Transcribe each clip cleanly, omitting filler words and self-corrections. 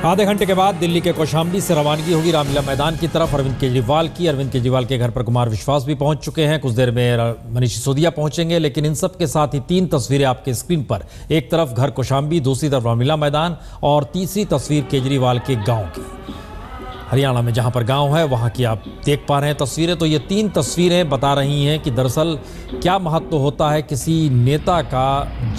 आधे घंटे के बाद दिल्ली के कौशाम्बी से रवानगी होगी रामलीला मैदान की तरफ अरविंद केजरीवाल की। अरविंद केजरीवाल के घर पर कुमार विश्वास भी पहुंच चुके हैं। कुछ देर में मनीष सिसोदिया पहुंचेंगे। लेकिन इन सब के साथ ही तीन तस्वीरें आपके स्क्रीन पर, एक तरफ घर कौशाम्बी, दूसरी तरफ रामलीला मैदान और तीसरी तस्वीर केजरीवाल के गाँव की। हरियाणा में जहां पर गांव है वहां की आप देख पा रहे हैं तस्वीरें। तो ये तीन तस्वीरें बता रही हैं कि दरअसल क्या महत्व होता है किसी नेता का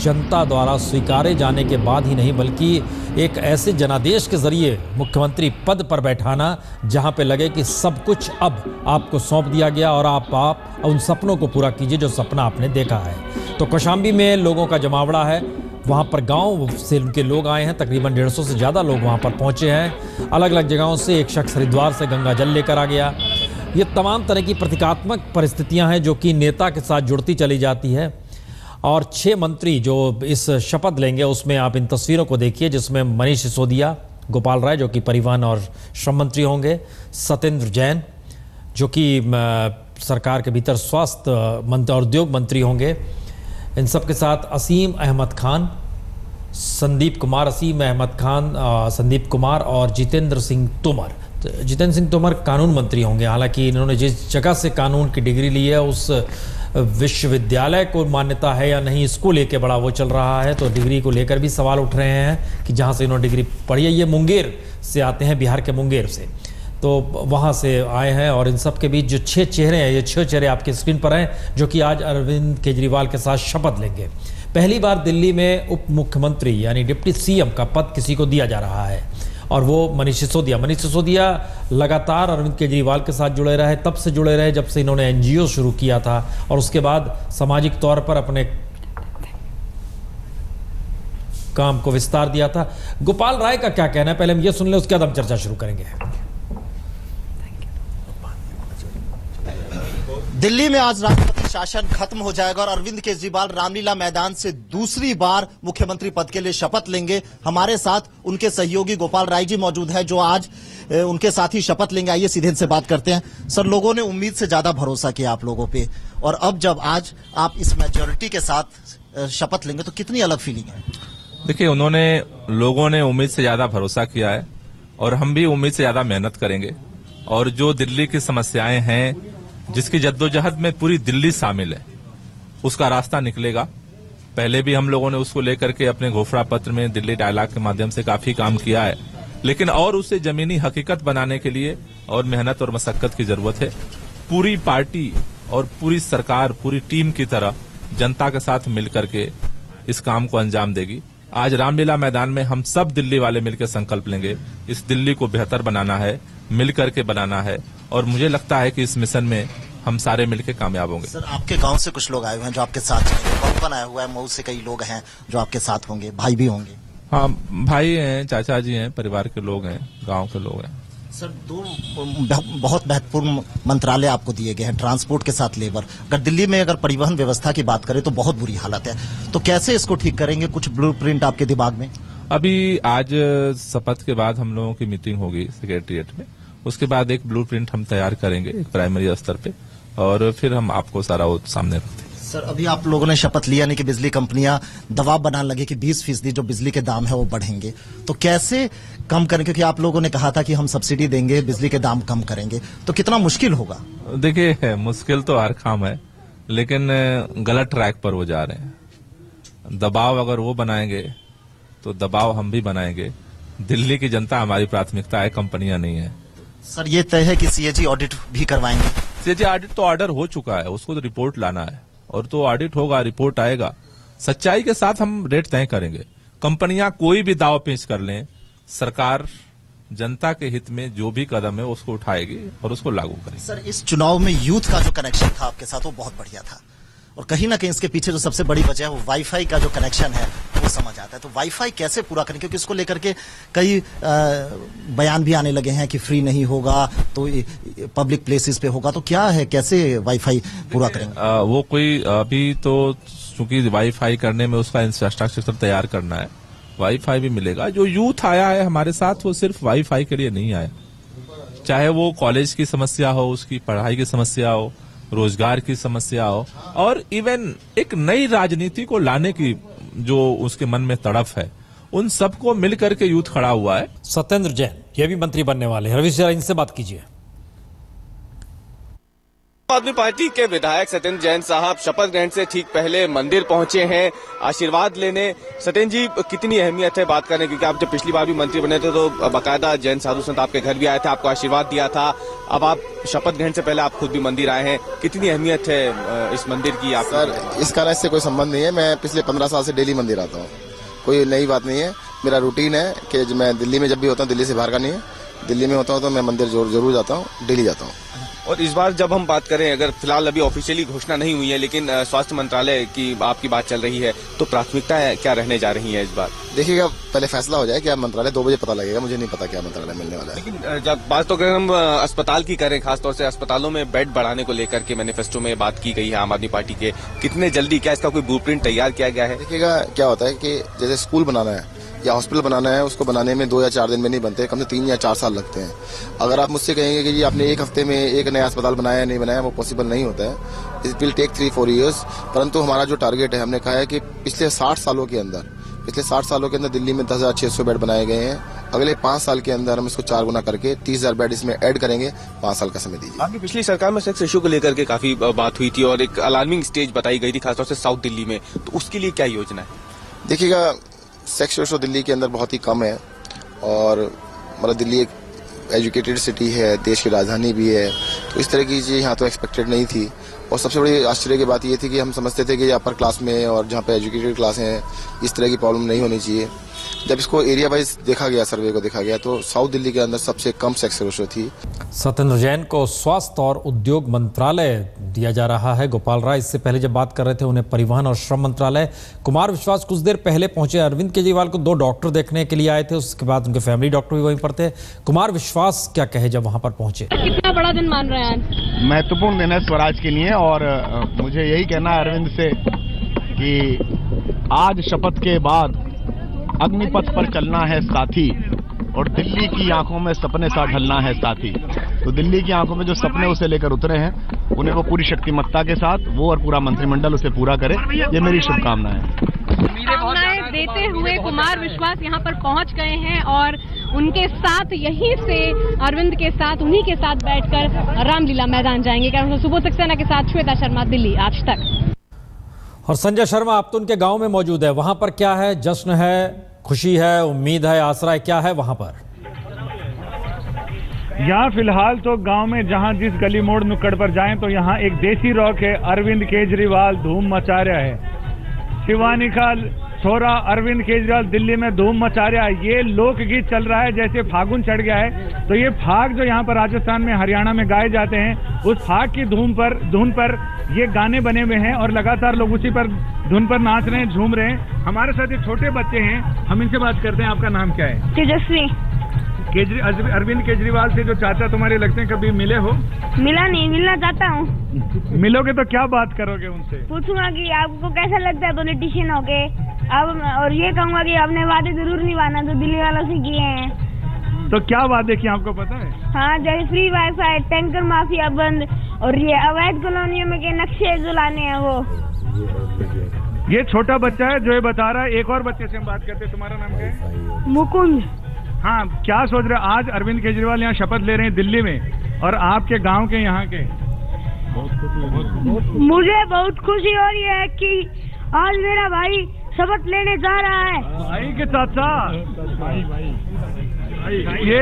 जनता द्वारा स्वीकारे जाने के बाद ही नहीं, बल्कि एक ऐसे जनादेश के जरिए मुख्यमंत्री पद पर बैठाना जहां पे लगे कि सब कुछ अब आपको सौंप दिया गया और आप उन सपनों को पूरा कीजिए जो सपना आपने देखा है। तो कौशाम्बी में लोगों का जमावड़ा है। वहाँ पर गांव से उनके लोग आए हैं, तकरीबन 150 से ज़्यादा लोग वहाँ पर पहुँचे हैं। अलग अलग जगहों से एक शख्स हरिद्वार से गंगा जल लेकर आ गया। ये तमाम तरह की प्रतीकात्मक परिस्थितियाँ हैं जो कि नेता के साथ जुड़ती चली जाती है। और 6 मंत्री जो इस शपथ लेंगे उसमें आप इन तस्वीरों को देखिए, जिसमें मनीष सिसोदिया, गोपाल राय जो कि परिवहन और श्रम मंत्री होंगे, सत्येंद्र जैन जो कि सरकार के भीतर स्वास्थ्य मंत्री और उद्योग मंत्री होंगे, इन सब के साथ असीम अहमद खान, संदीप कुमार, असीम अहमद खान, संदीप कुमार और जितेंद्र सिंह तोमर। जितेंद्र सिंह तोमर कानून मंत्री होंगे। हालांकि इन्होंने जिस जगह से कानून की डिग्री ली है उस विश्वविद्यालय को मान्यता है या नहीं, इसको लेकर बड़ा वो चल रहा है। तो डिग्री को लेकर भी सवाल उठ रहे हैं कि जहाँ से इन्होंने डिग्री पढ़ी है। ये मुंगेर से आते हैं, बिहार के मुंगेर से, तो वहाँ से आए हैं। और इन सब के बीच जो 6 चेहरे हैं, ये 6 चेहरे आपके स्क्रीन पर हैं जो कि आज अरविंद केजरीवाल के साथ शपथ लेंगे। पहली बार दिल्ली में उप मुख्यमंत्री यानी डिप्टी सीएम का पद किसी को दिया जा रहा है और वो मनीष सिसोदिया लगातार अरविंद केजरीवाल के साथ जुड़े रहे, तब से जुड़े रहे जब से इन्होंने एनजीओ शुरू किया था और उसके बाद सामाजिक तौर पर अपने काम को विस्तार दिया था। गोपाल राय का क्या कहना है, पहले हम ये सुन लें, उसके बाद हम चर्चा शुरू करेंगे। दिल्ली में आज राष्ट्रपति शासन खत्म हो जाएगा और अरविंद केजरीवाल रामलीला मैदान से दूसरी बार मुख्यमंत्री पद के लिए शपथ लेंगे। हमारे साथ उनके सहयोगी गोपाल राय जी मौजूद हैं जो आज उनके साथ ही शपथ लेंगे। आइए सीधे इनसे बात करते हैं। सर, लोगों ने उम्मीद से ज्यादा भरोसा किया आप लोगों पे और अब जब आज आप इस मेजोरिटी के साथ शपथ लेंगे तो कितनी अलग फीलिंग है? देखिए, लोगों ने उम्मीद से ज्यादा भरोसा किया है और हम भी उम्मीद से ज्यादा मेहनत करेंगे। और जो दिल्ली की समस्याएं हैं जिसकी जद्दोजहद में पूरी दिल्ली शामिल है, उसका रास्ता निकलेगा। पहले भी हम लोगों ने उसको लेकर के अपने घोषणा पत्र में दिल्ली डायलॉग के माध्यम से काफी काम किया है, लेकिन और उसे जमीनी हकीकत बनाने के लिए और मेहनत और मशक्कत की जरूरत है। पूरी पार्टी और पूरी सरकार पूरी टीम की तरह जनता के साथ मिलकर के इस काम को अंजाम देगी। आज रामलीला मैदान में हम सब दिल्ली वाले मिलकर संकल्प लेंगे, इस दिल्ली को बेहतर बनाना है, मिलकर के बनाना है और मुझे लगता है कि इस मिशन में हम सारे मिलकर कामयाब होंगे। सर, आपके गांव से कुछ लोग आए हुए हैं जो आपके साथ चलेंगे। कौन आया हुआ है? मऊ से कई लोग हैं जो आपके साथ होंगे, भाई भी होंगे। हाँ, भाई हैं, चाचा जी हैं, परिवार के लोग हैं, गांव के लोग हैं। सर, 2 बहुत महत्वपूर्ण मंत्रालय आपको दिए गए हैं, ट्रांसपोर्ट के साथ लेबर। अगर दिल्ली में अगर परिवहन व्यवस्था की बात करें तो बहुत बुरी हालत है, तो कैसे इसको ठीक करेंगे? कुछ ब्लूप्रिंट आपके दिमाग में? अभी आज शपथ के बाद हम लोगों की मीटिंग होगी सेक्रेटरिएट में, उसके बाद एक ब्लूप्रिंट हम तैयार करेंगे एक प्राइमरी स्तर पे और फिर हम आपको सारा वो सामने रखते हैं। सर, अभी आप लोगों ने शपथ लिया नहीं कि बिजली कंपनियां दबाव बनाने लगे कि 20% जो बिजली के दाम है वो बढ़ेंगे, तो कैसे कम करें? क्योंकि आप लोगों ने कहा था कि हम सब्सिडी देंगे, बिजली के दाम कम करेंगे, तो कितना मुश्किल होगा? देखिए, मुश्किल तो हर काम है, लेकिन गलत ट्रैक पर वो जा रहे हैं। दबाव अगर वो बनाएंगे तो दबाव हम भी बनाएंगे। दिल्ली की जनता हमारी प्राथमिकता है, कंपनियां नहीं है। सर, ये तय है कि सीएजी ऑडिट भी करवाएंगे? सीएजी ऑडिट तो ऑर्डर हो चुका है, उसको तो रिपोर्ट लाना है और तो ऑडिट होगा, रिपोर्ट आएगा, सच्चाई के साथ हम रेट तय करेंगे। कंपनियां कोई भी दाव पेश कर लें, सरकार जनता के हित में जो भी कदम है उसको उठाएगी और उसको लागू करेगी। सर, इस चुनाव में यूथ का जो कनेक्शन था आपके साथ वो बहुत बढ़िया था और कहीं ना कहीं इसके पीछे जो सबसे बड़ी वजह है वो वाईफाई का जो कनेक्शन है वो समझ आता है। तो वाईफाई कैसे पूरा करें? क्योंकि इसको लेकर के कई बयान भी आने लगे हैं कि फ्री नहीं होगा तो पब्लिक प्लेसेस पे होगा, तो क्या है, कैसे वाईफाई पूरा करेंगे? वो कोई अभी तो चूंकि वाईफाई करने में उसका इंफ्रास्ट्रक्चर तैयार करना है, वाईफाई भी मिलेगा। जो यूथ आया है हमारे साथ वो सिर्फ वाईफाई के लिए नहीं आया, चाहे वो कॉलेज की समस्या हो, उसकी पढ़ाई की समस्या हो, रोजगार की समस्या हो और इवन एक नई राजनीति को लाने की जो उसके मन में तड़फ है उन सबको मिलकर के यूथ खड़ा हुआ है। सत्येंद्र जैन ये भी मंत्री बनने वाले हैं। रवि जरा इनसे बात कीजिए। आम आदमी पार्टी के विधायक सत्येंद्र जैन साहब शपथ ग्रहण से ठीक पहले मंदिर पहुंचे हैं आशीर्वाद लेने। सत्येंद्र जी, कितनी अहमियत है बात करने, क्योंकि आप जब पिछली बार भी मंत्री बने थे तो बाकायदा जैन साधु संत आपके घर भी आए थे, आपको आशीर्वाद दिया था। अब आप शपथ ग्रहण से पहले आप खुद भी मंदिर आए हैं, कितनी अहमियत है इस मंदिर की? आप सर, इसका इससे कोई संबंध नहीं है। मैं पिछले 15 साल से डेली मंदिर आता हूँ, कोई नई बात नहीं है। मेरा रूटीन है कि मैं दिल्ली में जब भी होता हूँ, दिल्ली से बाहर का नहीं है, दिल्ली में होता हूँ तो मैं मंदिर जरूर जाता हूँ, डेली जाता हूँ। और इस बार जब हम बात करें, अगर फिलहाल अभी ऑफिशियली घोषणा नहीं हुई है, लेकिन स्वास्थ्य मंत्रालय की आपकी बात चल रही है, तो प्राथमिकताएं क्या रहने जा रही हैं इस बार? देखिएगा, पहले फैसला हो जाए कि मंत्रालय 2 बजे पता लगेगा। मुझे नहीं पता क्या मंत्रालय मिलने वाला है। लेकिन जब बात तो अगर हम अस्पताल की करें, खासतौर से अस्पतालों में बेड बढ़ाने को लेकर के मैनिफेस्टो में बात की गई है आम आदमी पार्टी के, कितने जल्दी, क्या इसका कोई ब्लूप्रिंट तैयार किया गया है? देखिएगा, क्या होता है कि जैसे स्कूल बनाना है या हॉस्पिटल बनाना है, उसको बनाने में 2 या 4 दिन में नहीं बनते, कम से 3 या 4 साल लगते हैं। अगर आप मुझसे कहेंगे कि जी आपने 1 हफ्ते में एक नया अस्पताल बनाया या नहीं बनाया, वो पॉसिबल नहीं होता है। It will take 3-4 years. परंतु हमारा जो टारगेट है, हमने कहा है कि पिछले 60 सालों के अंदर दिल्ली में 10,600 बेड बनाए गए हैं। अगले 5 साल के अंदर हम इसको 4 गुना करके 30,000 बेड इसमें ऐड करेंगे। 5 साल का समय दीजिए। आपकी पिछली सरकार में सेक्स इशू को लेकर के काफी बात हुई थी और एक अलार्मिंग स्टेज बताई गई थी, खासतौर से साउथ दिल्ली में, तो उसके लिए क्या योजना है? देखिएगा, सेक्स रेशो दिल्ली के अंदर बहुत ही कम है और मतलब दिल्ली एक एजुकेटेड सिटी है, देश की राजधानी भी है, तो इस तरह की चीज़ यहाँ तो एक्सपेक्टेड नहीं थी। और सबसे बड़ी आश्चर्य की बात ये थी कि हम समझते थे कि अपर क्लास में और जहाँ पे एजुकेटेड क्लास हैं, इस तरह की प्रॉब्लम नहीं होनी चाहिए। जब इसको एरिया वाइज देखा गया, सर्वे को देखा गया, तो साउथ दिल्ली के अंदर सबसे कम सेक्स रेशो थी। सत्येंद्र जैन को स्वास्थ्य और उद्योग मंत्रालय दिया जा रहा है। गोपाल राय इससे पहले जब बात कर रहे थे, उन्हें परिवहन और श्रम मंत्रालय। कुमार विश्वास कुछ देर पहले पहुंचे। अरविंद केजरीवाल को 2 डॉक्टर देखने के लिए आए थे, उसके बाद उनके फैमिली डॉक्टर भी वहीं पर थे। कुमार विश्वास क्या कहे जब वहां पर पहुंचे? कितना बड़ा दिन मान रहे हैं आज? महत्वपूर्ण दिन है स्वराज के लिए और मुझे यही कहना है अरविंद से कि आज शपथ के बाद अग्निपथ पर चलना है साथी और दिल्ली की आंखों में सपने सा ढलना है साथी। तो दिल्ली की आंखों में जो सपने उसे लेकर उतरे हैं, उन्हें वो पूरी शक्तिमत्ता के साथ वो और पूरा मंत्रिमंडल उसे पूरा करे, ये मेरी शुभकामना है। शुभकामनाएं देते हुए कुमार विश्वास यहाँ पर पहुँच गए हैं और उनके साथ यहीं से अरविंद के साथ, उन्हीं के साथ बैठकर रामलीला मैदान जाएंगे। क्या सुबोध सक्सेना के साथ श्वेता शर्मा, दिल्ली आज तक। और संजय शर्मा, आप तो उनके गांव में मौजूद है, वहां पर क्या है? जश्न है, खुशी है, उम्मीद है, आसरा है, क्या है वहां पर? यहाँ फिलहाल तो गांव में जहां जिस गली मोड़ नुक्कड़ पर जाएं तो यहाँ एक देसी रॉक है। अरविंद केजरीवाल धूम मचा रहा है। शिवानी का छोरा अरविंद केजरीवाल दिल्ली में धूम मचा रहा है। ये लोकगीत चल रहा है जैसे फागुन चढ़ गया है, तो ये फाग जो यहाँ पर राजस्थान में, हरियाणा में गाए जाते हैं, उस फाग की धुन पर ये गाने बने हुए हैं और लगातार लोग उसी पर धुन पर नाच रहे हैं, झूम रहे हैं। हमारे साथ ये छोटे बच्चे हैं, हम इनसे बात करते हैं। आपका नाम क्या है? तेजस्वी। अरविंद केजरीवाल से जो चाचा तुम्हारे लगते हैं, कभी मिले हो? मिला नहीं, मिलना चाहता हूँ। मिलोगे तो क्या बात करोगे उनसे? पूछूंगा कि आपको कैसा लगता है पॉलिटिशियन होके, अब और ये कहूंगा कि आपने वादे जरूर निभाना जो दिल्ली वालों से किए हैं। तो क्या वादे किए आपको पता है? हाँ, जैसे फ्री वाईफाई, टैंकर माफिया बंद और ये अवैध कॉलोनियों में के नक्शे जो लाने हैं वो। ये छोटा बच्चा है जो ये बता रहा है। एक और बच्चे से हम बात करते हैं। तुम्हारा नाम क्या है? मुकुंद। हाँ, क्या सोच रहे? आज अरविंद केजरीवाल यहाँ शपथ ले रहे हैं दिल्ली में और आपके गांव के यहाँ के। मुझे बहुत खुशी हो रही है कि आज मेरा भाई शपथ लेने जा रहा है। भाई के चाचा, ये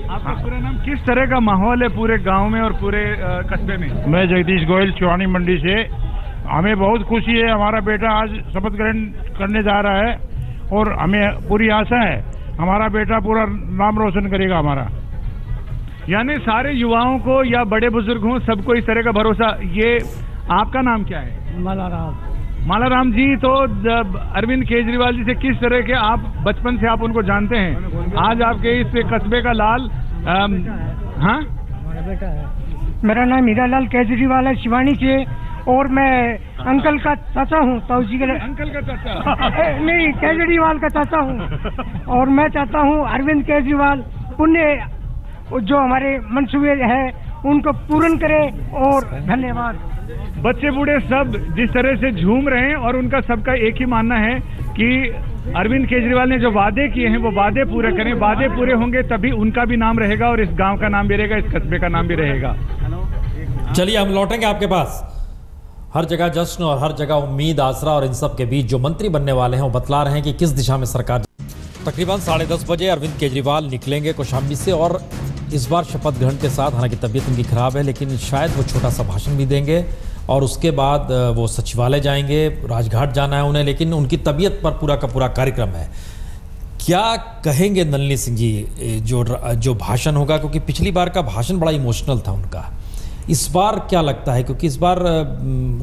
आपका पूरा नाम? किस तरह का माहौल है पूरे गांव में और पूरे कस्बे में? मैं जगदीश गोयल, चुरानी मंडी से। हमें बहुत खुशी है, हमारा बेटा आज शपथ ग्रहण करने जा रहा है और हमें पूरी आशा है हमारा बेटा पूरा नाम रोशन करेगा हमारा। यानी सारे युवाओं को या बड़े बुजुर्ग हों, सबको इस तरह का भरोसा। ये आपका नाम क्या है? मालाराम जी। तो अरविंद केजरीवाल जी से किस तरह के, आप बचपन से आप उनको जानते हैं, आज आपके इस कस्बे का लाल? हाँ, मेरा नाम हीरालाल केजरीवाल है, शिवानी से, और मैं अंकल का चाचा हूँ। तौजी के अंकल का चाचा? नहीं, केजरीवाल का चाचा हूँ। और मैं चाहता हूँ अरविंद केजरीवाल पुण्य जो हमारे मंसूबे हैं उनको पूर्ण करे। और धन्यवाद। बच्चे बूढ़े सब जिस तरह से झूम रहे हैं और उनका सबका एक ही मानना है कि अरविंद केजरीवाल ने जो वादे किए हैं वो वादे पूरे करें। वादे पूरे होंगे तभी उनका भी नाम रहेगा और इस गांव का नाम भी रहेगा, इस कस्बे का नाम भी रहेगा। चलिए हम लौटेंगे आपके पास। हर जगह जश्न और हर जगह उम्मीद, आसरा और इन सब के बीच जो मंत्री बनने वाले हैं वो बतला रहे हैं कि किस दिशा में सरकार। तकरीबन 10:30 बजे अरविंद केजरीवाल निकलेंगे कौशाम्बी से और इस बार शपथ ग्रहण के साथ, हालांकि तबीयत उनकी खराब है लेकिन शायद वो छोटा सा भाषण भी देंगे और उसके बाद वो सचिवालय जाएंगे, राजघाट जाना है उन्हें, लेकिन उनकी तबीयत पर पूरा का पूरा कार्यक्रम है। क्या कहेंगे नलिनी सिंह जी जो भाषण होगा, क्योंकि पिछली बार का भाषण बड़ा इमोशनल था उनका, इस बार क्या लगता है? क्योंकि इस बार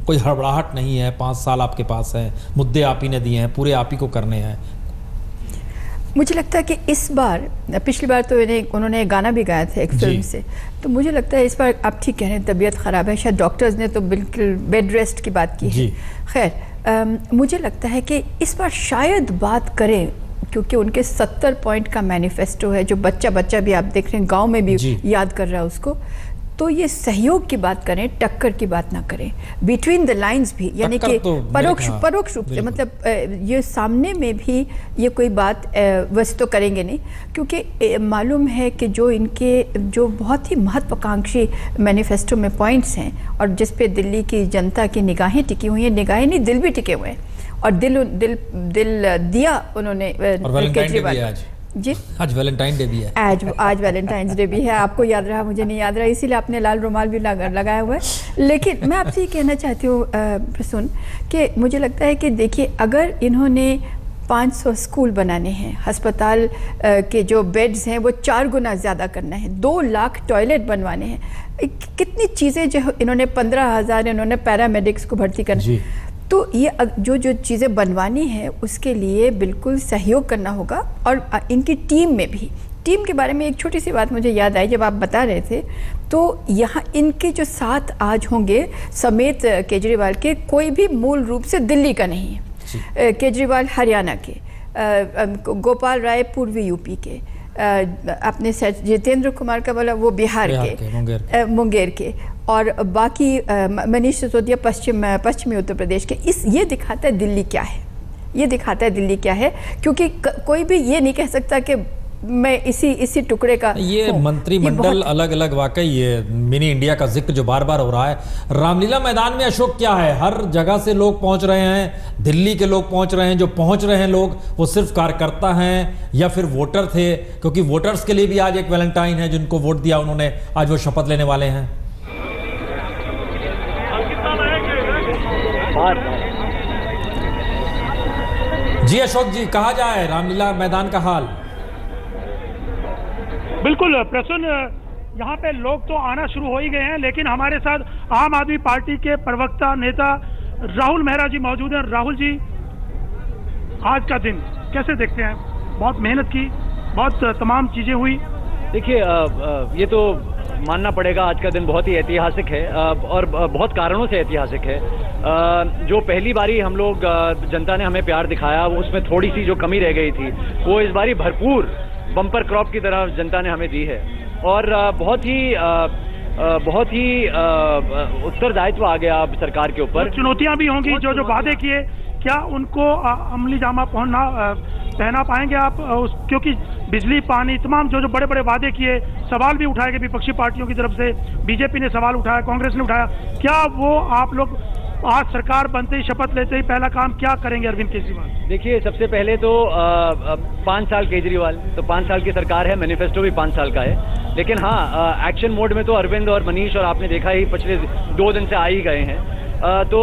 कोई हड़बड़ाहट नहीं है, 5 साल आपके पास है, मुद्दे आप ही ने दिए हैं, पूरे आप ही को करने हैं। मुझे लगता है कि इस बार, पिछली बार तो उन्होंने गाना भी गाया था एक फिल्म से, तो मुझे लगता है इस बार आप ठीक कह रहे हैं, तबीयत ख़राब है, शायद डॉक्टर्स ने तो बिल्कुल बेड रेस्ट की बात की है। खैर मुझे लगता है कि इस बार शायद बात करें, क्योंकि उनके 70 पॉइंट का मैनिफेस्टो है जो बच्चा भी आप देख रहे हैं गांव में भी याद कर रहा है उसको, तो ये सहयोग की बात करें, टक्कर की बात ना करें, बिटवीन द लाइंस भी, यानी कि परोक्ष रूप से, मतलब ये सामने में भी ये कोई बात वैसे तो करेंगे नहीं, क्योंकि मालूम है कि जो इनके जो बहुत ही महत्वाकांक्षी मैनिफेस्टो में पॉइंट्स हैं और जिस पे दिल्ली की जनता की निगाहें टिकी हुई हैं, निगाहें नहीं दिल भी टिके हुए हैं, और दिल दिया उन्होंने केजरीवाल जी। आज वैलेंटाइन डे भी है। आज वैलेंटाइंस डे भी है, आपको याद रहा, मुझे नहीं याद रहा, इसीलिए आपने लाल रुमाल भी लगाया हुआ है। लेकिन मैं आपसे ये कहना चाहती हूँ प्रसून कि मुझे लगता है कि देखिए, अगर इन्होंने 500 स्कूल बनाने हैं, अस्पताल के जो बेड्स हैं वो 4 गुना ज़्यादा करना है, 2 लाख टॉयलेट बनवाने हैं, कितनी चीज़ें जो इन्होंने 15,000 इन्होंने पैरामेडिक्स को भर्ती करना, तो ये जो चीज़ें बनवानी है उसके लिए बिल्कुल सहयोग करना होगा। और इनकी टीम में भी, टीम के बारे में एक छोटी सी बात मुझे याद आई जब आप बता रहे थे, तो यहाँ इनके जो साथ आज होंगे समेत केजरीवाल के, कोई भी मूल रूप से दिल्ली का नहीं है। केजरीवाल हरियाणा के, गोपाल राय पूर्वी यूपी के, अपने जितेंद्र कुमार का बोला वो बिहार के, मुंगेर के, और बाकी मनीष सिसोदिया पश्चिमी उत्तर प्रदेश के। ये दिखाता है दिल्ली क्या है, ये दिखाता है दिल्ली क्या है, क्योंकि कोई भी ये नहीं कह सकता कि मैं इसी टुकड़े का। ये मंत्रिमंडल अलग अलग, वाकई ये मिनी इंडिया का जिक्र जो बार बार हो रहा है। रामलीला मैदान में अशोक क्या है, हर जगह से लोग पहुंच रहे हैं, दिल्ली के लोग पहुंच रहे हैं, जो पहुंच रहे हैं लोग वो सिर्फ कार्यकर्ता हैं या फिर वोटर थे? क्योंकि वोटर्स के लिए भी आज एक वैलेंटाइन है, जिनको वोट दिया उन्होंने, आज वो शपथ लेने वाले हैं। जी अशोक जी, कहा जाए रामलीला मैदान का हाल? बिल्कुल प्रसून, यहाँ पे लोग तो आना शुरू हो ही गए हैं, लेकिन हमारे साथ आम आदमी पार्टी के प्रवक्ता नेता राहुल मेहरा जी मौजूद हैं। राहुल जी, आज का दिन कैसे देखते हैं? बहुत मेहनत की, बहुत तमाम चीजें हुई। देखिए, ये तो मानना पड़ेगा आज का दिन बहुत ही ऐतिहासिक है और बहुत कारणों से ऐतिहासिक है। जो पहली बारी हम लोग जनता ने हमें प्यार दिखाया, वो उसमें थोड़ी सी जो कमी रह गई थी, वो इस बारी भरपूर बम्पर क्रॉप की तरह जनता ने हमें दी है, और बहुत ही उत्तरदायित्व आ गया अब सरकार के ऊपर। चुनौतियां भी होंगी, जो वादे किए, क्या उनको अमली जामा पहना पाएंगे आप? क्योंकि बिजली, पानी, तमाम जो बड़े बड़े वादे किए, सवाल भी उठाए गए विपक्षी पार्टियों की तरफ से, बीजेपी ने सवाल उठाया, कांग्रेस ने उठाया, क्या वो आप लोग आज सरकार बनते ही, शपथ लेते ही पहला काम क्या करेंगे अरविंद केजरीवाल? देखिए, सबसे पहले तो 5 साल केजरीवाल, तो 5 साल की सरकार है, मैनिफेस्टो भी 5 साल का है, लेकिन हाँ, एक्शन मोड में तो अरविंद और मनीष, और आपने देखा ही पिछले 2 दिन से आ ही गए हैं। तो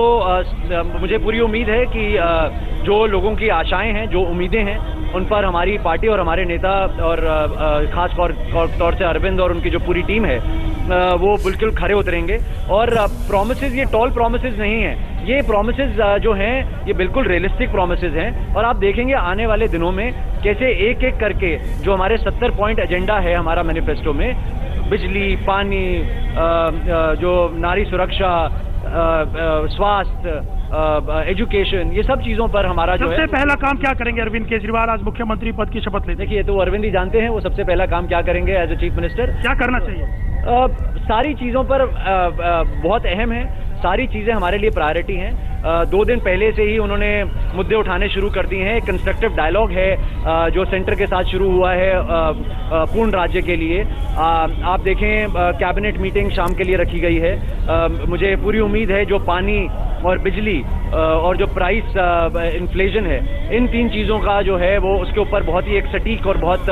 मुझे पूरी उम्मीद है कि जो लोगों की आशाएं हैं, जो उम्मीदें हैं, उन पर हमारी पार्टी और हमारे नेता और खास तौर से अरविंद और उनकी जो पूरी टीम है, वो बिल्कुल खरे उतरेंगे। और प्रॉमिसेस ये टॉल प्रॉमिसेस नहीं हैं, ये प्रॉमिसेस जो हैं ये बिल्कुल रियलिस्टिक प्रॉमिसेस हैं, और आप देखेंगे आने वाले दिनों में कैसे एक एक करके जो हमारे 70 पॉइंट एजेंडा है हमारा मैनिफेस्टो में, बिजली, पानी, जो नारी सुरक्षा, स्वास्थ्य, एजुकेशन, ये सब चीजों पर हमारा जो है। सबसे पहला काम क्या करेंगे अरविंद केजरीवाल आज मुख्यमंत्री पद की शपथ लेते? देखिए, तो अरविंद ही जानते हैं वो सबसे पहला काम क्या करेंगे एज ए चीफ मिनिस्टर। क्या करना चाहिए? सारी चीज़ों पर बहुत अहम है। सारी चीज़ें हमारे लिए प्रायोरिटी हैं। 2 दिन पहले से ही उन्होंने मुद्दे उठाने शुरू कर दिए हैं। कंस्ट्रक्टिव डायलॉग है जो सेंटर के साथ शुरू हुआ है पूर्ण राज्य के लिए। आप देखें कैबिनेट मीटिंग शाम के लिए रखी गई है। मुझे पूरी उम्मीद है जो पानी और बिजली और जो प्राइस इन्फ्लेशन है, इन 3 चीज़ों का जो है वो उसके ऊपर बहुत ही एक सटीक और बहुत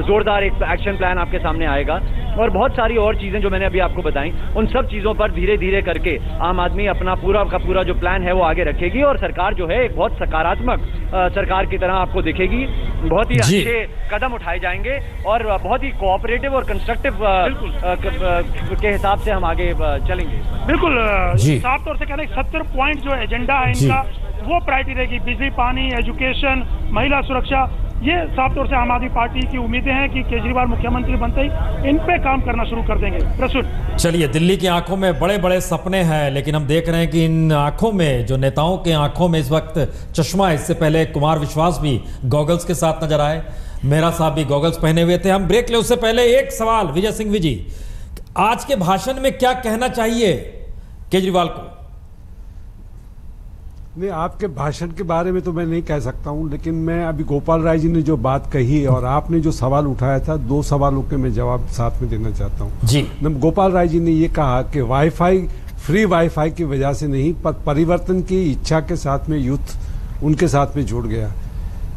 ज़ोरदार एक एक्शन प्लान आपके सामने आएगा। और बहुत सारी और चीज़ें जो मैंने अभी आपको बताई, उन सब चीज़ों पर धीरे धीरे करके आम आदमी अपना पूरा का पूरा जो प्लान है वो आगे रखेगी और सरकार जो है एक बहुत सकारात्मक सरकार की तरह आपको दिखेगी। बहुत ही अच्छे कदम उठाए जाएंगे और बहुत ही कोऑपरेटिव और कंस्ट्रक्टिव के हिसाब से हम आगे चलेंगे। बिल्कुल साफ तौर से कहना 70 पॉइंट जो एजेंडा है इनका वो प्रायोरिटी रहेगी। बिजली, पानी, एजुकेशन, महिला सुरक्षा, ये साफ तौर से आम आदमी पार्टी की उम्मीदें हैं कि केजरीवाल मुख्यमंत्री बनते ही इन पे काम करना शुरू कर देंगे। प्रसून, चलिए, दिल्ली की आंखों में बड़े बड़े सपने हैं, लेकिन हम देख रहे हैं कि इन आंखों में, जो नेताओं के आंखों में इस वक्त चश्मा है। इससे पहले कुमार विश्वास भी गॉगल्स के साथ नजर आए, मेहरा साहब भी गॉगल्स पहने हुए थे। हम ब्रेक ले उससे पहले एक सवाल विजय सिंह जी, आज के भाषण में क्या कहना चाहिए केजरीवाल को? नहीं, आपके भाषण के बारे में तो मैं नहीं कह सकता हूं, लेकिन मैं अभी गोपाल राय जी ने जो बात कही और आपने जो सवाल उठाया था, 2 सवालों के मैं जवाब साथ में देना चाहता हूं जी। गोपाल राय जी ने ये कहा कि वाईफाई, फ्री वाईफाई की वजह से नहीं, पर परिवर्तन की इच्छा के साथ में यूथ उनके साथ में जुड़ गया।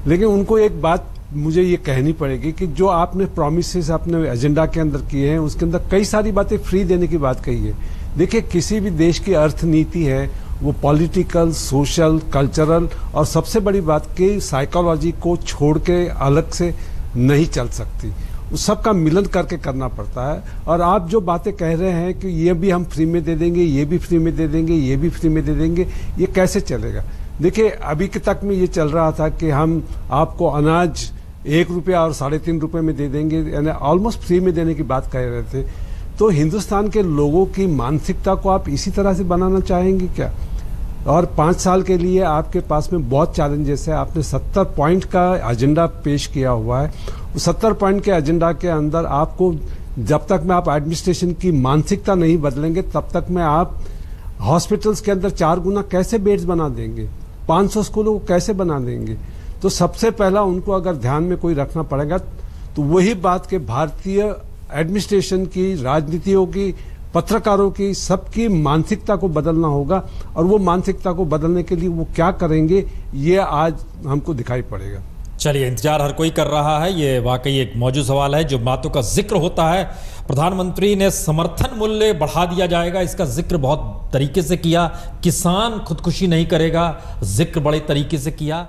लेकिन उनको एक बात मुझे ये कहनी पड़ेगी कि जो आपने प्रोमिसेस अपने एजेंडा के अंदर किए हैं, उसके अंदर कई सारी बातें फ्री देने की बात कही है। देखिए, किसी भी देश की अर्थनीति है वो पॉलिटिकल, सोशल, कल्चरल और सबसे बड़ी बात की साइकोलॉजी को छोड़ के अलग से नहीं चल सकती। उस सब का मिलन करके करना पड़ता है। और आप जो बातें कह रहे हैं कि ये भी हम फ्री में दे देंगे, ये भी फ्री में दे देंगे, ये भी फ्री में दे देंगे, ये कैसे चलेगा? देखिए, अभी के तक में ये चल रहा था कि हम आपको अनाज 1 रुपया और 3.5 रुपये में दे देंगे, यानी ऑलमोस्ट फ्री में देने की बात कह रहे थे। तो हिंदुस्तान के लोगों की मानसिकता को आप इसी तरह से बनाना चाहेंगे क्या? और 5 साल के लिए आपके पास में बहुत चैलेंजेस है। आपने 70 पॉइंट का एजेंडा पेश किया हुआ है। 70 पॉइंट के एजेंडा के अंदर आपको, जब तक में आप एडमिनिस्ट्रेशन की मानसिकता नहीं बदलेंगे, तब तक में आप हॉस्पिटल्स के अंदर 4 गुना कैसे बेड्स बना देंगे, 500 स्कूलों को कैसे बना देंगे? तो सबसे पहला उनको अगर ध्यान में कोई रखना पड़ेगा तो वही बात के भारतीय एडमिनिस्ट्रेशन की, राजनीतियों की, पत्रकारों की, सबकी मानसिकता को बदलना होगा। और वो मानसिकता को बदलने के लिए वो क्या करेंगे, ये आज हमको दिखाई पड़ेगा। चलिए, इंतजार हर कोई कर रहा है। ये वाकई एक मौजूद सवाल है। जो बातों का जिक्र होता है, प्रधानमंत्री ने समर्थन मूल्य बढ़ा दिया जाएगा, इसका जिक्र बहुत तरीके से किया। किसान खुदकुशी नहीं करेगा, जिक्र बड़े तरीके से किया।